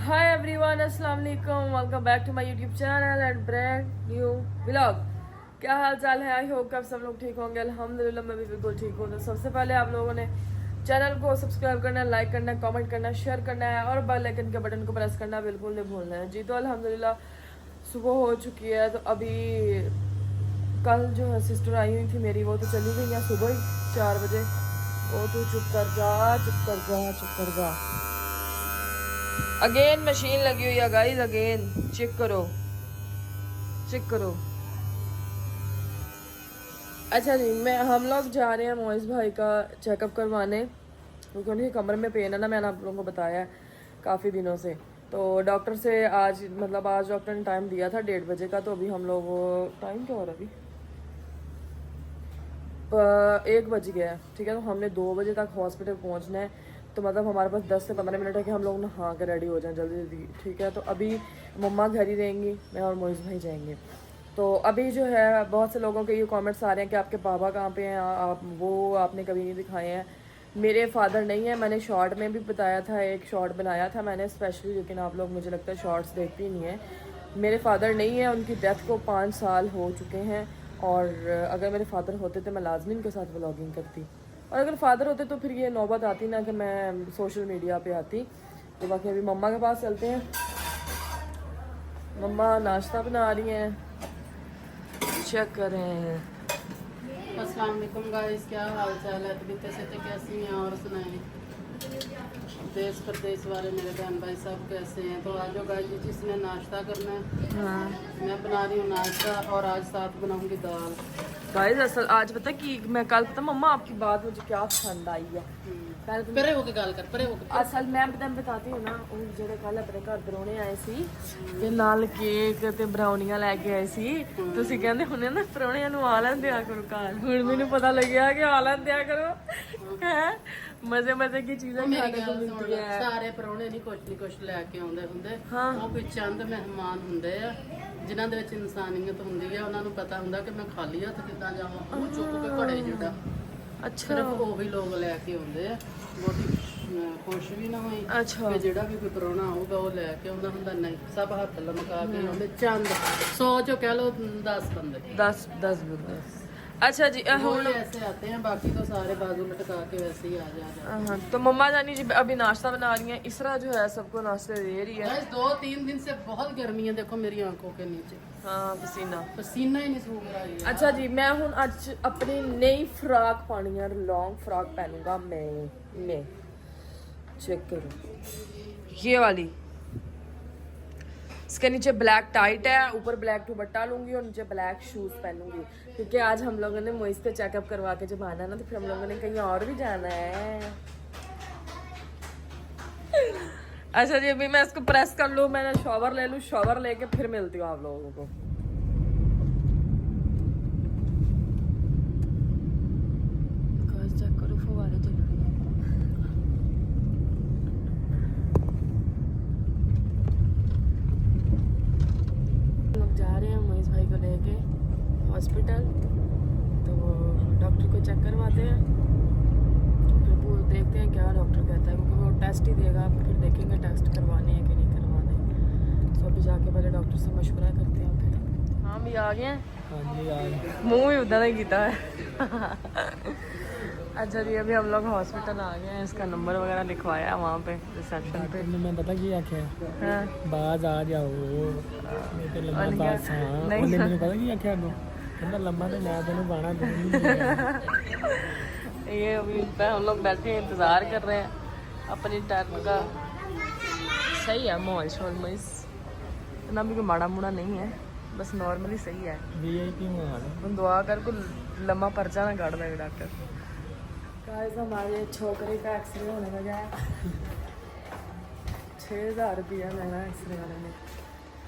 हाय everyone, अस्सलाम वालेकुम, welcome back to my YouTube channel and brand new vlog. क्या हाल चाल है? आई होप आप सब लोग ठीक होंगे। अल्हम्दुलिल्लाह मैं भी बिल्कुल ठीक हूँ। तो सबसे पहले आप लोगों ने चैनल को सब्सक्राइब करना, लाइक करना, कमेंट करना, शेयर करना है और बेल आइकन के बटन को प्रेस करना बिल्कुल नहीं भूलना है जी। तो अल्हम्दुलिल्लाह सुबह हो चुकी है। तो अभी कल जो है सिस्टर आई हुई थी मेरी, वो तो चली गई है सुबह ही 4 बजे। वो तो चुप कर जा, चुप कर जा, चुप कर जा। अगेन मशीन लगी हुई है गाइस, अगेन चेक करो, चेक करो। अच्छा जी, हम लोग जा रहे हैं मोइस भाई का चेकअप करवाने, क्योंकि उनकी कमर में पेन है ना, मैंने आप लोगों को बताया है काफ़ी दिनों से। तो डॉक्टर से आज आज डॉक्टर ने टाइम दिया था 1:30 बजे का। तो अभी हम लोग, टाइम क्या हो रहा है अभी, 1 बज गया है, ठीक है। तो हमने 2 बजे तक हॉस्पिटल पहुंचना है। तो मतलब हमारे पास 10 से 15 मिनट है कि हम लोग नहा के रेडी हो जाएं जल्दी जल्दी, ठीक है। तो अभी मम्मा घर ही रहेंगी, मैं और मोइस भाई जाएंगे। तो अभी जो है बहुत से लोगों के ये कमेंट्स आ रहे हैं कि आपके पापा कहाँ पे हैं, आप वो आपने कभी नहीं दिखाए हैं। मेरे फादर नहीं है, मैंने शॉर्ट में भी बताया था, एक शॉर्ट बनाया था मैंने स्पेशली, लेकिन आप लोग मुझे लगता है शॉर्ट्स देखते ही नहीं है। मेरे फादर नहीं है, उनकी डेथ को 5 साल हो चुके हैं। और अगर मेरे फादर होते तो मैं लाजमी उनके साथ व्लॉगिंग करती, और अगर फादर होते तो फिर ये नौबत आती ना कि मैं सोशल मीडिया पे आती। तो बाकी अभी मम्मा के पास चलते हैं। मम्मा नाश्ता बना रही हैं, चेक करें। अस्सलाम वालेकुम गाइस, क्या हाल चाल है? तबीयत से कैसी हैं और सुनाएं, देश प्रदेश वाले मेरे बहन भाई सब कैसे हैं? तो आज गाइस जी जिसने नाश्ता करना है, हाँ मैं बना रही हूँ नाश्ता और आज साथ बनाऊंगी दाल। गाइस, असल आज पता कि मैं कल पता मम्मा आपकी बात मुझे क्या पसंद आई है। पहले तो परे होके गाल कर, परे होके। असल मैं बताती हूँ ना, ਉਹ ਜਿਹੜੇ ਕੱਲ ਆਪਣੇ ਘਰ ਪਰੌਣੇ ਆਏ ਸੀ ਤੇ ਨਾਲ ਕੇਕ ਤੇ ਬਰਾਉਨੀਆਂ ਲੈ ਕੇ ਆਏ ਸੀ। ਤੁਸੀਂ ਕਹਿੰਦੇ ਹੁਣੇ ਨਾ ਪਰੌਣਿਆਂ ਨੂੰ ਆ ਲੈਣ ਦਿਆ ਕਰੋ ਘਰ। ਹੁਣ ਮੈਨੂੰ ਪਤਾ ਲੱਗਿਆ ਕਿ ਆ ਲੈਣ ਦਿਆ ਕਰੋ ਹੈ। ਮਜ਼ੇ ਮਜ਼ੇ की चीजें खाने को मिलती है। ਸਾਰੇ ਪਰੌਣੇ ਨਹੀਂ ਕੁਛ ਲੈ ਕੇ ਆਉਂਦੇ ਹੁੰਦੇ, ਹਾਂ। ਉਹ ਕੋਈ ਚੰਦ ਮਹਿਮਾਨ ਹੁੰਦੇ ਆ ਜਿਨ੍ਹਾਂ ਦੇ ਵਿੱਚ ਇਨਸਾਨੀਅਤ ਹੁੰਦੀ ਹੈ। ਉਹਨਾਂ ਨੂੰ ਪਤਾ ਹੁੰਦਾ ਕਿ ਮੈਂ ਖਾਲੀ ਹੱਥ ਕਿੱਦਾਂ ਜਾਵਾਂ, ਉਹ ਚੁੱਕ ਕੇ ਘੜੇ ਜਿਹੜਾ अच्छा ਸਿਰਫ ਉਹੀ ਲੋਕ ਲੈ ਕੇ ਆਉਂਦੇ ਆ। ਬਹੁਤੀ ਖੁਸ਼ ਵੀ ਨਾ ਹੋਈ अच्छा ਕਿ ਜਿਹੜਾ ਵੀ ਕੋਈ ਪਰੌਣਾ ਆਊਗਾ ਉਹ ਲੈ ਕੇ ਆਉਂਦਾ ਹੁੰਦਾ, ਨਹੀਂ ਸਭ ਹੱਥ ਲਮਕਾ ਕੇ ਆਉਂਦੇ। ਚੰਦ 100 ਚੋਂ ਕਹਿ ਲਓ 10 ਬੰਦੇ, 10 बंदे। अच्छा जी वो ऐसे आते हैं, बाकी तो सारे बाजू लटका के वैसे ही आ जा। हाँ, तो मम्मा जानी जी अभी नाश्ता बना रही हैं। इसरा जो है सबको नाश्ते दे रही है। 2-3 दिन से बहुत गर्मी है, देखो मेरी आंखों के नीचे हाँ, पसीना पसीना ही नहीं सूख रहा है। अच्छा जी, मैं हूँ आज अपनी नई फ्रॉक पानी है, लॉन्ग फ्रॉक पहनूंगा मैं चेक करो ये वाली। इसके नीचे ब्लैक टाइट है, ऊपर ब्लैक दुपट्टा लूंगी और नीचे ब्लैक शूज पहनूंगी, क्योंकि आज हम लोगों ने मोइस का चेकअप करवा के जब आना ना, तो फिर हम लोगों ने कहीं और भी जाना है। अच्छा जी, अभी मैं इसको प्रेस कर लूँ, मैं शॉवर ले लूँ, शॉवर लेके फिर मिलती हूँ आप लोगों को। चेक करो फुवारे चल रही है। जा रहे हैं मोइस भाई को लेके हॉस्पिटल। तो डॉक्टर को चेक करवाते हैं, फिर वो देखते हैं क्या डॉक्टर कहता है, क्योंकि वो टेस्ट ही देगा, फिर देखेंगे टेस्ट करवाने हैं कि नहीं करवाने। तो अभी जाके पहले डॉक्टर से मशवरा करते हैं। फिर हाँ भी आ गए हैं। हाँ जी आ गए। मुँह भी उदा नहीं किया है। अच्छा जी, अभी हम लोग हॉस्पिटल आ गए हैं। इसका नंबर वगैरह लिखवाया है वहाँ पे रिसेप्शन पे। मैं पता की आख्या हाँ बाज आ जाओ और क्या? नहीं। मैंने पता की आख्या कहना लंबा तो मैं तेन पाना ये अभी हम लोग बैठे हैं, इंतज़ार कर रहे हैं अपनी टर्न का। सही है माहौल शोल में, इतना भी कोई माड़ा मुड़ा नहीं है, बस नॉर्मली सही है। VIP माहौल हम दुआ कर को लम्बा पर्चा ना काट देगा डॉक्टर। गाइस हमारे छोकरे का एक्सरे होने लगा है। 6000 रुपया लेना एक्सरे वाले ने।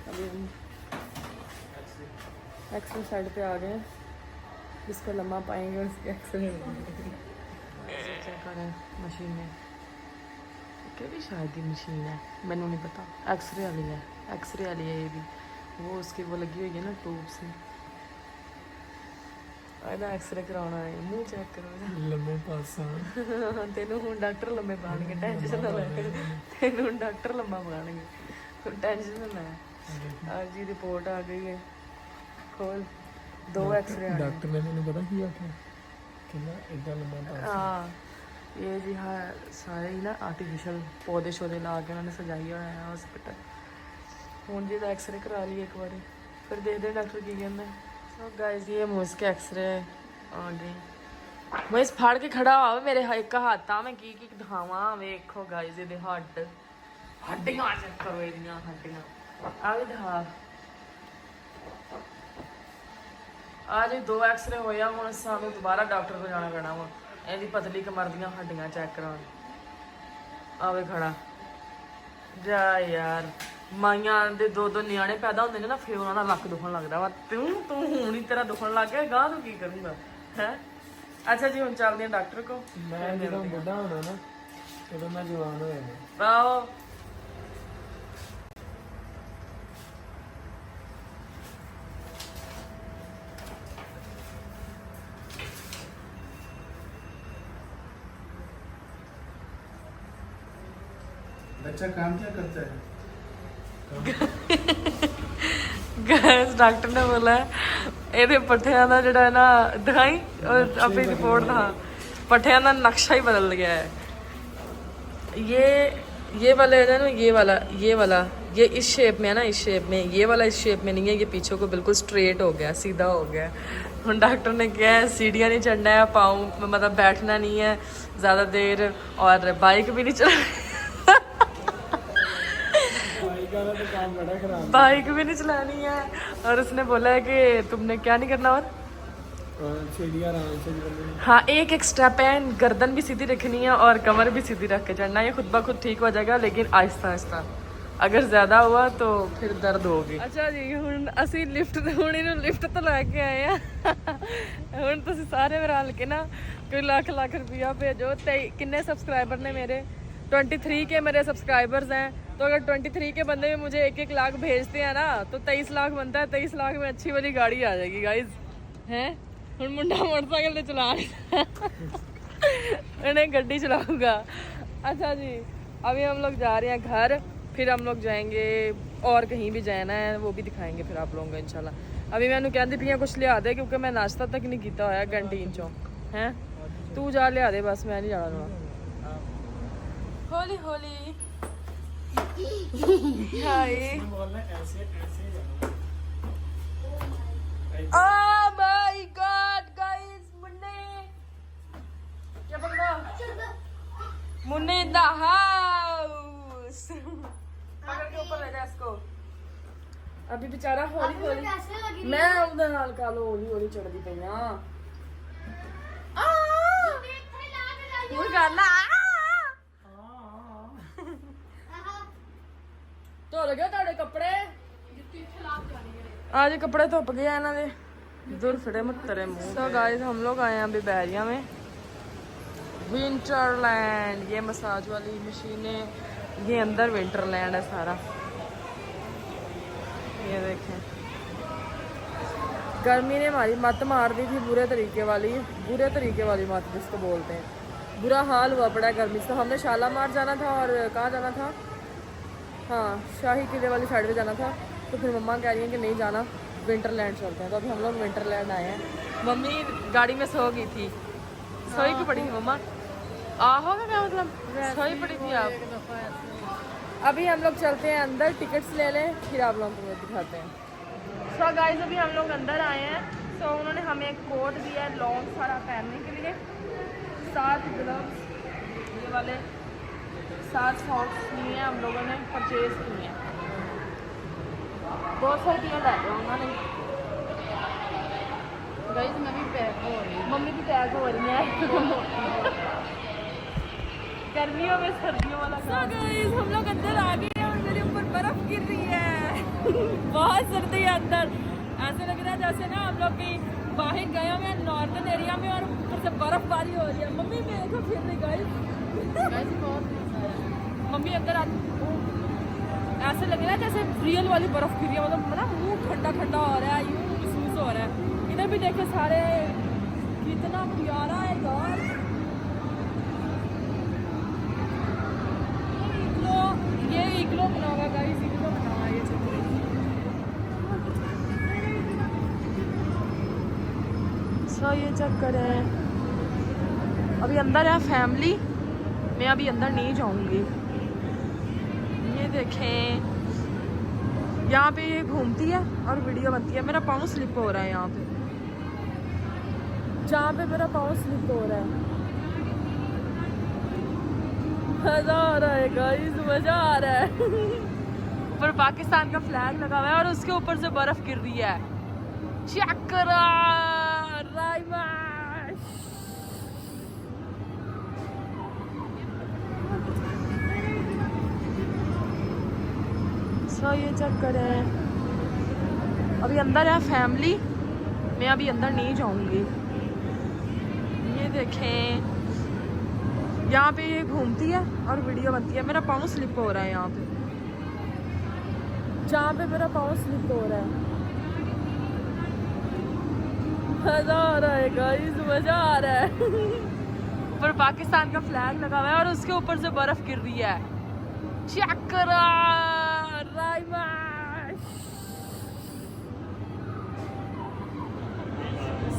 अभी हम एक्सरे साइड पे आ गए हैं, जिसको लम्बा पाएंगे उसके एक्सरे चेक करें मशीन में। भी शायद ही मशीन है, मैंने नहीं पता। एक्सरे वाली है, एक्सरे वाली है ये भी। वो उसकी वो लगी हुई है ना ट्यूब से। ਇਹਦਾ ਐਕਸਰੇ ਕਰਾਉਣਾ ਹੈ, ਮੂੰਹ ਚੈੱਕ ਕਰੋ ਲੰਮੇ ਪਾਸਾ। ਤੈਨੂੰ ਹੁਣ ਡਾਕਟਰ ਲੰਮੇ ਪਾਣਗੇ, ਟੈਨਸ਼ਨ ਨਾ ਲੈ, ਤੈਨੂੰ ਹੁਣ ਡਾਕਟਰ ਲੰਮਾ ਪਾਣਗੇ। टेंशन में है। आज जी रिपोर्ट आ गई है, खोल 2 एक्सरे डॉक्टर ने मैंने पता किया था कि ना इतना लंबा था। हाँ ये जी हाँ सारे ही ना आर्टिफिशियल पौधे शौधे ला के उन्होंने सजाई हुआ है हॉस्पिटल। हूँ जी का एक्सरे करा लिए एक बार, फिर देखते डॉक्टर की कहते हैं। सो गाइस ये मुझ के एक्सरे आ गए। मैं इस फाड़ के खड़ा हुआ मेरे एक हाथ मैं की दिखावा वेखो गाइस ये हड्ड हड्डियां चेक करो एदियां हड्डियां आ भी दिखा। आज 2 एक्सरे होया हुण सानू दोबारा डॉक्टर को जाना पैना वा ਇਹਦੀ पतली कमर ਦੀਆਂ ਹੱਡੀਆਂ ਚੈੱਕ ਕਰਾਉਣ। ਆਵੇ ਖੜਾ ਜਾ ਯਾਰ ਮਾਈਆਂ ਦੇ 2 ਨਿਆਣੇ ਪੈਦਾ ਹੁੰਦੇ ਨੇ ਨਾ ਫਿਰ ਉਹਨਾਂ ਦਾ ਲੱਕ ਦੁਖਣ ਲੱਗਦਾ ਵਾ। ਤੂੰ ਹੁਣ ਹੀ ਤੇਰਾ ਦੁਖਣ ਲੱਗ ਗਿਆ ਗਾਂ ਨੂੰ ਕੀ ਕਰੂੰਗਾ ਹੈ। ਅੱਛਾ ਜੀ ਹੁਣ ਚੱਲਦੇ ਹਾਂ ਡਾਕਟਰ ਕੋ। ਮੈਂ ਜਦੋਂ ਬੁੱਢਾ ਹੋਣਾ ਨਾ ਉਦੋਂ ਮੈਂ ਜਵਾਨ ਹੋ ਜਾਣਾ। ਆਓ बच्चा काम क्या करता है? ਗੈਸ ਡਾਕਟਰ ਨੇ ਬੋਲਾ ਇਹਦੇ ਪੱਠਿਆਂ ਦਾ ਜਿਹੜਾ ਨਾ ਦਿਖਾਈ और अपनी रिपोर्ट था पट्टियां का नक्शा ही बदल गया है। ये वाला है ना ये वाला ये इस शेप में है ना, इस शेप में, ये वाला इस शेप में नहीं है, ये पीछे को बिल्कुल स्ट्रेट हो गया, सीधा हो गया। हम डॉक्टर ने क्या है सीढ़ियाँ नहीं चढ़ना है, पाँव मतलब बैठना नहीं है ज़्यादा देर और बाइक भी नहीं चलानी बाइक भी नहीं चलानी है। और उसने बोला है कि तुमने क्या नहीं करना और सीढ़ियाँ आराम से चलनी है। हाँ एक स्टेप है, गर्दन भी सीधी रखनी है और कमर भी सीधी रख के चढ़ना है। ये खुद ब खुद ठीक हो जाएगा लेकिन आहिस्ता आहिस्ता, अगर ज़्यादा हुआ तो फिर दर्द होगी। अच्छा जी हुण असी लिफ्ट लिफ्ट तो लैके आए हैं हुण तुसीं सारे मेरे हल के ना कोई लाख रुपया भेजो। किन्ने सब्सक्राइबर ने मेरे 23 के मेरे सब्सक्राइबर्स हैं, तो अगर 23 के बंदे में मुझे 1-1 लाख भेजते हैं ना तो 23 लाख बनता है। 23 लाख में अच्छी वाली गाड़ी आ जाएगी गाइज हैं। ਹੁਣ ਮੁੰਡਾ मोटरसाइकिल ਤੇ चला इन्हें गड्डी चलाऊंगा। अच्छा जी अभी हम लोग जा रहे हैं घर, फिर हम लोग जाएंगे और कहीं भी जाना है वो भी दिखाएंगे फिर आप लोगों को इंशाल्लाह। अभी मैंने कहती पी कुछ लिया दे क्योंकि मैं नाश्ता तक नहीं किया होया कैंटीन चो हैं। तू जा लिया दे बस, मैं नहीं जाना। होली होली हाय Oh my God, guys! मुन्ने क्या पकड़ो? मुन्ने in the house. पकड़ के ऊपर ले जा इसको। अभी बेचारा हौली हौली मैं उधर नाल का लो हौली हौली चढ़दी पई हां। मुड़ करना तो लगे ਤੁਹਾਡੇ ਕੱਪੜੇ आज कपड़े धुप गए इन्हों के दूर फिटे मत्तरे मुँह। तो गाइस हम लोग आए हैं अभी बैरिया में विंटरलैंड। ये मसाज वाली मशीनें, ये अंदर विंटरलैंड है सारा। ये देखें गर्मी ने हमारी मत मार दी थी बुरे तरीके वाली मत जिसको बोलते हैं। बुरा हाल हुआ पड़ा है गर्मी से। तो हमने शालामार जाना था और कहाँ जाना था, हाँ शाही किले वाली साइड पे जाना था। तो फिर मम्मा कह रही हैं कि नहीं जाना विंटरलैंड चलते हैं। तो अभी हम लोग विंटरलैंड आए हैं। मम्मी गाड़ी में सो गई थी, सोई क्यों पड़ी थी मम्मा? आहो क्या मतलब सोई पड़ी थी आप? अभी हम लोग चलते हैं अंदर, टिकट्स ले लें फिर आप लोगों को दिखाते हैं। सो गाइस अभी हम लोग अंदर आए हैं। सो उन्होंने हमें एक कोट दिया है लॉन्ग सारा पहनने के लिए, 7 ग्लव्स ये वाले, 7 सॉक्स लिए हैं हम लोगों ने, परचेज किए हैं। 200 रुपया लै लिया उन्होंने। गाइस मैं भी पैक हो रही हूँ, मम्मी की पैक हो रही है गर्मियों में सर्दियों वाला। So guys हम लोग अंदर आ गए हैं और मेरे ऊपर बर्फ गिर रही है बहुत सर्दी है अंदर। ऐसे लग रहा है जैसे ना हम लोग कहीं बाहर गए हुए हैं नॉर्दर्न एरिया में और ऊपर से बर्फबारी हो रही है। मम्मी मेरे को फिर रही गाइस बहुत मम्मी अंदर ऐसे लग रहा है जैसे रियल वाली बर्फ गिरी है, मतलब ना मुंह ठंडा ठंडा हो रहा है, यूँ महसूस हो रहा है। इधर भी देखे सारे कितना प्यारा है यार। ये इग्लो बना हुआ गाइस, इग्लो बना सो ये चेक करें, अभी अंदर है फैमिली, मैं अभी अंदर नहीं जाऊंगी। ये देखें, यहाँ पे ये घूमती है और वीडियो बनती है। मेरा पाँव स्लिप हो रहा है यहाँ पे, जहाँ पे मेरा पाँव स्लिप हो रहा है। मजा आ रहा है गाइस, मजा आ रहा है। ऊपर पाकिस्तान का फ्लैग लगा हुआ है और उसके ऊपर से बर्फ गिर रही है। चेक करो राइमाश। सो ये चेक करें, अभी अंदर है फैमिली, मैं अभी अंदर नहीं जाऊंगी। ये देखें, यहाँ पे ये घूमती है और वीडियो बनती है। मेरा पाँव स्लिप हो रहा है यहाँ पे, जहाँ पे मेरा पाँव स्लिप हो रहा है। मजा आ रहा है गाइस, मजा आ रहा है। ऊपर पाकिस्तान का फ्लैग लगा हुआ है और उसके ऊपर से बर्फ गिर रही है। चेक करो राइमाश।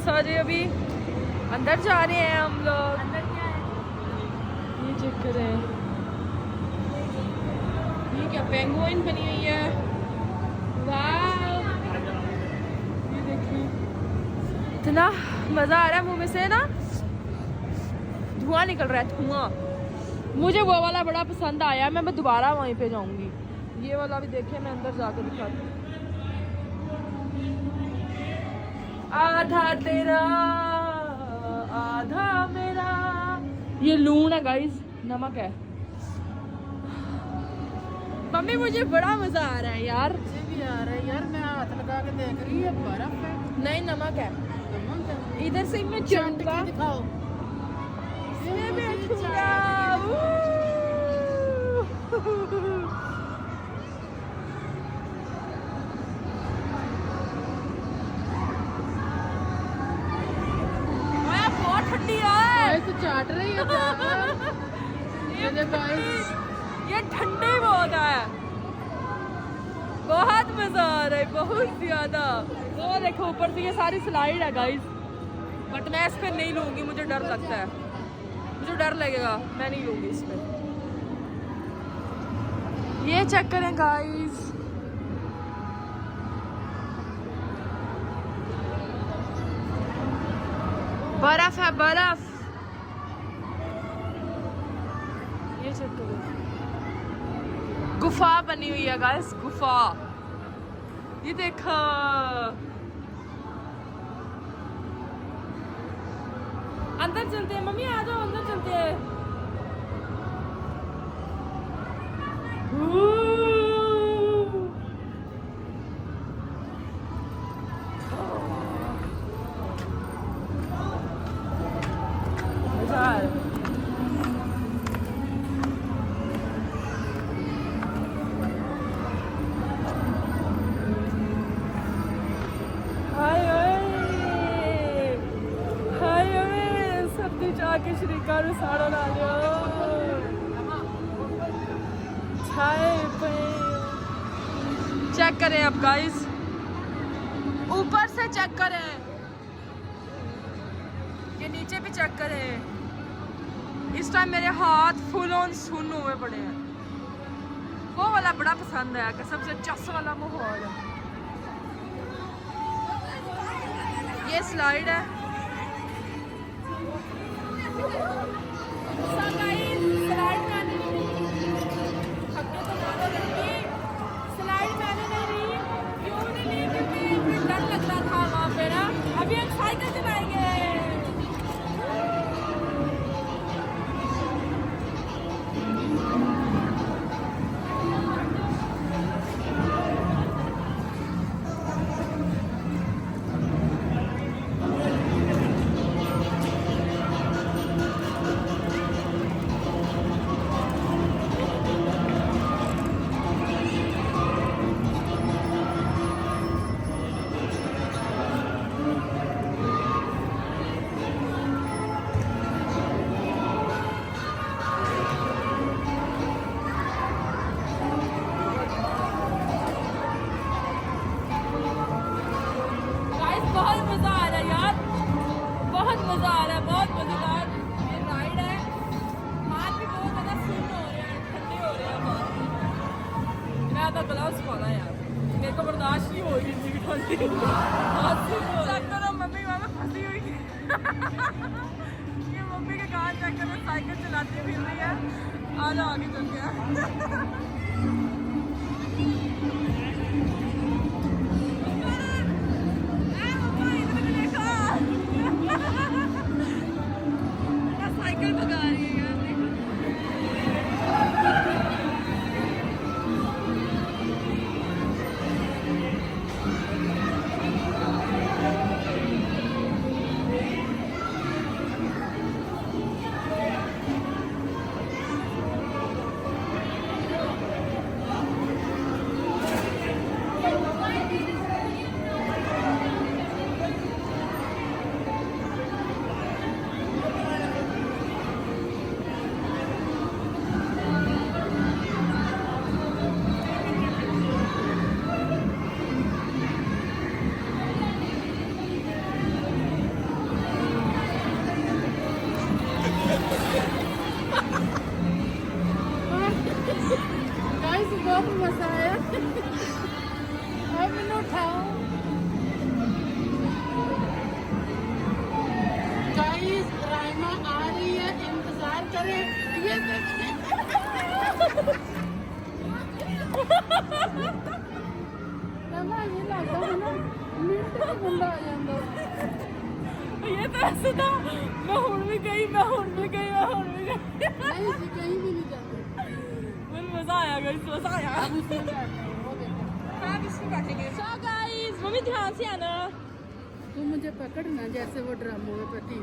सॉरी, अभी अंदर जा रहे हैं हम लोग। अंदर क्या है? ये चेक करें, ये क्या पेंगुइन बनी हुई है। वाह, ये देखिए, इतना मजा आ रहा है। मुंह में से ना धुआं निकल रहा है, धुआं। मुझे वो वाला बड़ा पसंद आया, मैं दोबारा वहीं पे जाऊंगी। ये वाला भी देखिए, मैं अंदर जाकर दिखाती हूँ। आधा तेरा आधा मेरा, ये लूण है गाइस, नमक है। मम्मी मुझे बड़ा मजा आ रहा है यार। मुझे भी आ रहा है यार, मैं हाथ लगा के देख रही है, बर्फ है। नहीं, नमक है। नमक है। इधर से मैं चाट चूंगा, के दिखाओ। इसमें बैठूंगा। बहुत ठंडी है। तो चाट रही है ये देखो गाइस, ये ठंडी बहुत है, बहुत मजा आ रहा है, बहुत ज्यादा। तो देखो ऊपर से ये सारी स्लाइड है गाइस, बट मैं इस पे नहीं लूंगी, मुझे डर लगता है, मुझे डर लगेगा, मैं नहीं लूंगी इस पे। ये चेक करें गाइस, बर्फ है, बर्फ। ये चेक करो, गुफा बनी हुई है गाइस, गुफा। ये देखो, अंदर चलते हैं। मम्मी आ जाओ, अंदर चलते हैं। मजा आ रहा है। के श्रीकार साड़ो ला लियो छाए पे। चेक करें अब गाइस, ऊपर से चेक करें, ये नीचे भी चेक करें। इस टाइम मेरे हाथ फुल ऑन सुन हुए पड़े हैं। वो वाला बड़ा पसंद है, कसम से चस वाला माहौल है। ये स्लाइड है। स्लाइड मैंने नहीं ली, क्यों नहीं ली? क्योंकि डर लग रहा था वहाँ पे ना। अभी हम साइकिल चलाएंगे। ਤਾਂ ਗਲਵਸ ਪਾਣਾ यार मेरे को बर्दाश्त नहीं हो रही इतनी ठंडी चेक करो मम्मी वहाँ पे फंसी हुई है ये मम्मी के कान चेक करो साइकिल चलाती फिर रही है आ जाओ आगे चल के साइकिल भगा रही है यार देखो गाइस बहुत मजा आया अब मैंने उठाओ गाइस राइमा आ रही है इंतजार करें ये देखिए राइमा ये लगता है ना मिनट में बंदा आ जाता ये तो ऐसे था मैं हुण भी गई मैं हुण भी गई मैं हुण भी गई नहीं जी कहीं भी नहीं जाते मुझे मजा आया गाइस मजा आया अब उसमें बैठना है, वो देखो आप इसमें बैठेंगे सो गाइस मम्मी ध्यान से आना तू मुझे पकड़ना जैसे वो ड्रामों में पति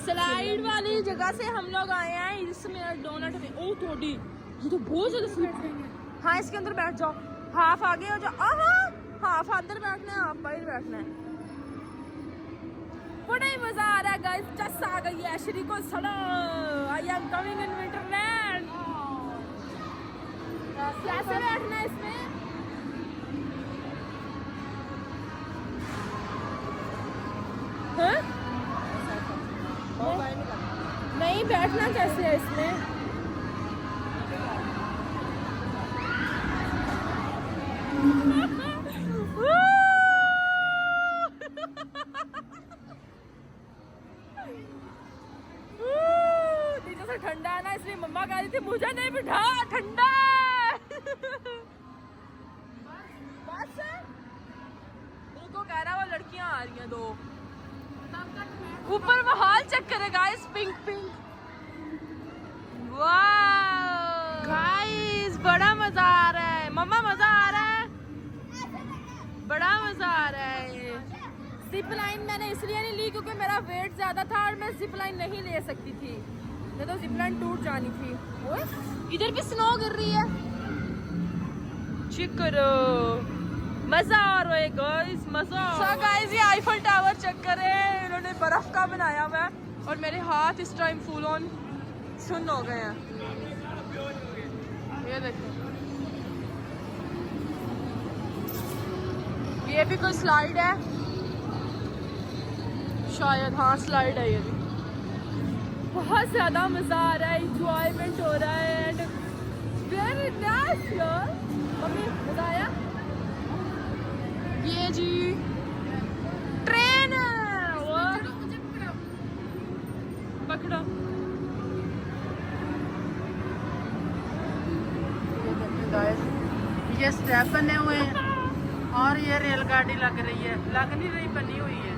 स्लाइड वाली जगह से हम लोग आए हैं इसमें डोनट में ओ थोड़ी ये तो बहुत ज्यादा स्लिप हाँ इसके अंदर बैठ जाओ हाफ आगे हो जाओ हाफ अंदर बैठना है हाफ बाहर बैठना है बड़ा ही मजा आ रहा है गाइस चस आ गई है श्री को सड़ा I am coming in winterland कैसे बैठना है इसमें हाँ? नहीं बैठना कैसे है इसमें नीचे से ठंडा है ना इसलिए मम्मा कह रही थी मुझे नहीं बिठा ठंडा बस उनको कह रहा वो लड़कियां आ रही हैं दो ऊपर वो हाल चेक करे गाइस पिंक पिंक वाह गाइस बड़ा मजा आ रहा है मम्मा मजा आ रहा है बड़ा मजा आ रहा है जिप लाइन मैंने इसलिए नहीं ली क्योंकि मेरा वेट ज्यादा था और मैं जिप लाइन नहीं ले सकती थी नहीं तो जिप लाइन टूट जानी थी ओए इधर भी स्नो गिर रही है चेक करो मजा आ रहा है गाइस मजा सो गाइस ये आईफल टावर चेक करे इन्होंने बर्फ का बनाया हुआ है और मेरे हाथ इस टाइम फुल ऑन सुन्न हो गए हैं ये देखो ये भी कोई स्लाइड है शायद हाँ स्लाइड है ये भी बहुत ज्यादा मजा आ रहा है इंजॉयमेंट हो रहा है एंड वेरी नाइस यार मम्मी मजा आया ये जी ट्रेन पकड़ो ये स्टेप बने हुए हैं और ये रेलगाड़ी लग रही है लग नहीं रही बनी हुई है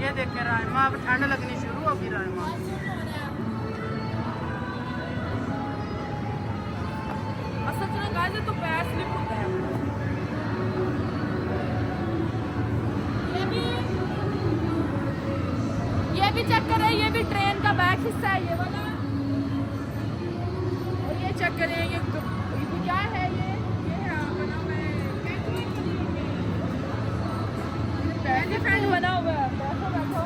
ये देखे राजमा अब ठंड लगनी शुरू होगी राजमा सच में गाइस तो पैर स्लिप होता है ये भी चेक करें ये भी ट्रेन का बैक हिस्सा है ये वाला और ये चेक करें ये क्या है ये है बना हुआ है एलिफेंट बना हुआ है बैठो बैठो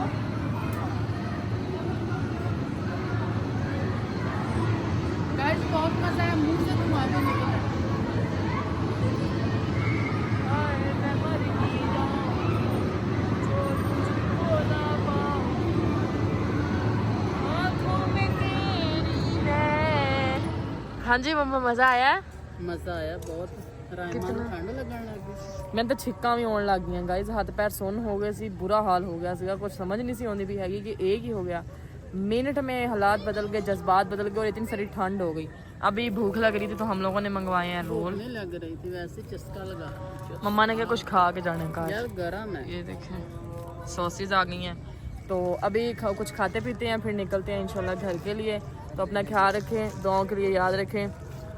गाइस बहुत मजा है मुंह से धुआं भी निकल रहा है हाँ जी मम्मा मजा आया मजा आया बहुत रायमा ਨੂੰ ਠੰਡ ਲੱਗਣ ਲੱਗ ਗਈ। ਮੈਨੂੰ ਤਾਂ ਛਿੱਕਾਂ ਵੀ ਆਉਣ ਲੱਗ ਗਈਆਂ ਗਾਇਜ਼, ਹੱਥ ਪੈਰ ਸੁੰਨ ਹੋ ਗਏ ਸੀ, बुरा हाल हो गया ਸੀਗਾ, कुछ समझ नहीं सी आती भी हैगी कि एक ही हो गया। मिनट में हालात बदल गए, जज्बात बदल गए और इतनी सारी ठंड हो गई। अभी भूख लग रही थी तो हम लोगों ने मंगवाए हैं रोल। नहीं लग रही थी वैसे, चस्का लगा मम्मा ने क्या कुछ खा के जाने का। यार गरम है। ये देखें सॉसेज आ गई हैं, तो अभी कुछ खाते पीते हैं फिर निकलते हैं इंशाल्लाह घर के लिए। तो अपना ख्याल रखें, दुआओं के लिए याद रखें,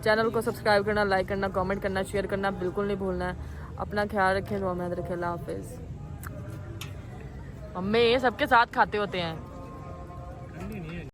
चैनल को सब्सक्राइब करना, लाइक करना, कमेंट करना, शेयर करना बिल्कुल नहीं भूलना है। अपना ख्याल रखें, दुआ में याद रखें। अल्लाह हाफिज़। मम्मी ये सबके साथ खाते होते हैं।